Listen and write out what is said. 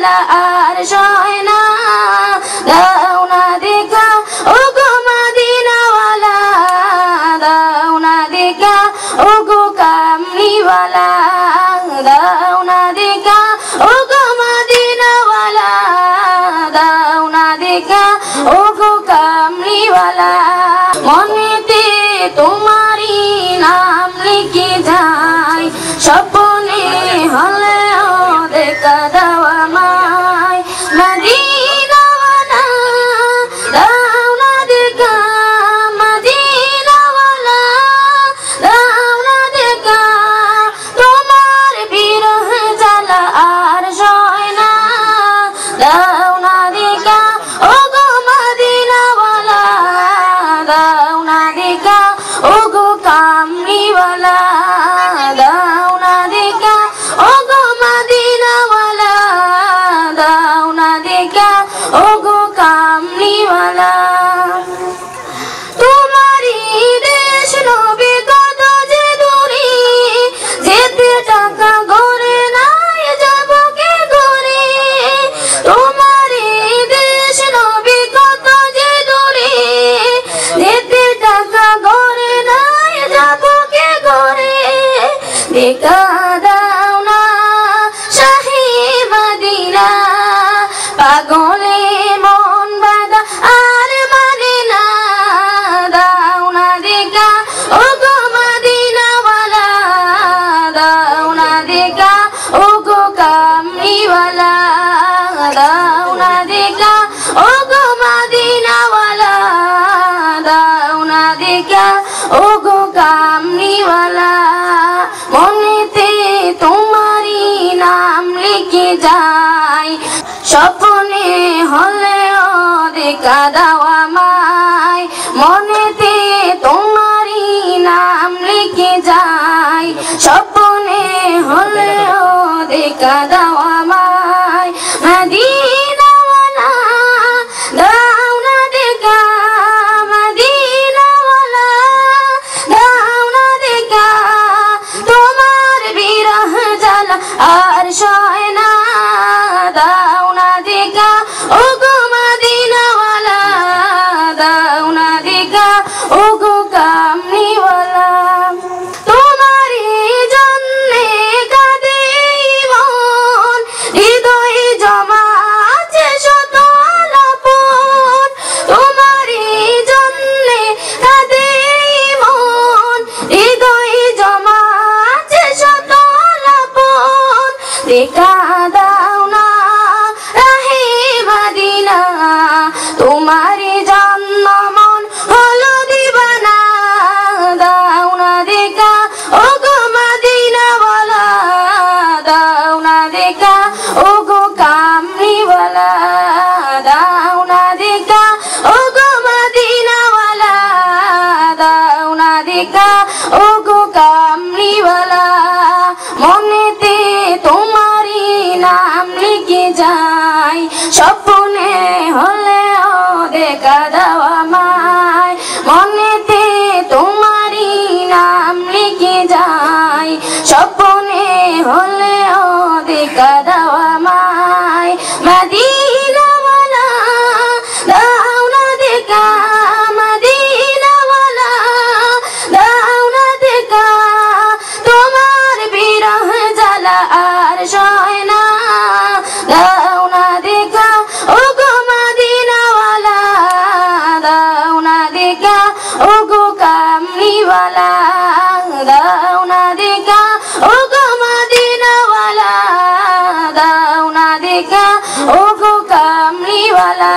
জ্বালা আর সয় না দাও না দেখা ওগো মদিনাওয়ালা দাও না দেখা ওগো কামলিওয়ালা দাও না দেখা ওগো মদিনাওয়ালা দাও না দেখা ওগো কামলিওয়ালা মনেতে তোমারই নাম লিখে যাই স্বপ্নে হলেও দেখা দাও আমায় মদিনাওয়ালা দাও না দেখা মদিনাওয়ালা দাও না দেখা তোমার বিরহ জ্বালা আর সয় না দাও না দেখা ওগো মদিনাওয়ালা দাও না দেখা ওগো কামলিওয়ালা দাও না দেখা ওগো মদিনাওয়ালা দাও না দেখা ওগো কামলিওয়ালা তোমারই দেশ নবী কত যে দূরে যেতে টাকা গড়ে নাই যাব কে করে তোমারই দেশ নবী কত যে দূরে যেতে টাকা গড়ে নাই যাব কে করে দেখা দাও না শাহে মদিনা পাগলে মন বাঁধা আর মানে না দাও না দেখা ওগো মদিনাওয়ালা দাও না দেখা ওগো কামলিওয়ালা দাও না দেখা ওগো মদিনাওয়ালা দাও না দেখা ওগো কামলিওয়ালা মনেতে তোমারই নাম লিখে যাই স্বপ্নে হলেও দেখা দাও আমায় মনেতে তোমারই নাম লিখে যাই স্বপ্নে হলেও দেখা দাও আমায় মদিনাওয়ালা দাও না দেখা মদিনাওয়ালা দাও না দেখা তোমার বিরহ জ্বালা আর সয় না দাও না দেখা ওগো মদিনাওয়ালা দাও না দেখা ওগো কামলিওয়ালা তোমারই জন্যে কাঁদে মন হৃদয় জমা আছে শত আলাপন তোমারই জন্যে কাঁদে মন হৃদয় জমা আছে শত আলাপন দেখা দাও না রাহে মদিনা তোমারই জন্ম মন হলো দিবানা দাও না দেখা ওগো মদিনাওয়ালা দাও না দেখা ওগো কামলিওয়ালা দাও না দেখা ওগো মদিনাওয়ালা দাও না দেখা ওগো কামলিওয়ালা মনেতে তোমারই নাম লিখে যাই স্বপ্নে হলেও দেখা দাও আমায় মনেতে তোমারই নাম লিখে যাই স্বপ্নে হলেও দেখা দাও আমায় মদিনাওয়ালা দাও না দেখা মদিনাওয়ালা দাও না দেখা তোমার বিরহ জ্বালা আর সয় না দাও না দেখা ওগো মদিনাওয়ালা দাও না দেখা ওগো কামলিওয়ালা দাও না দেখা ওগো মদিনাওয়ালা দাও না দেখা ওগো কামলিওয়ালা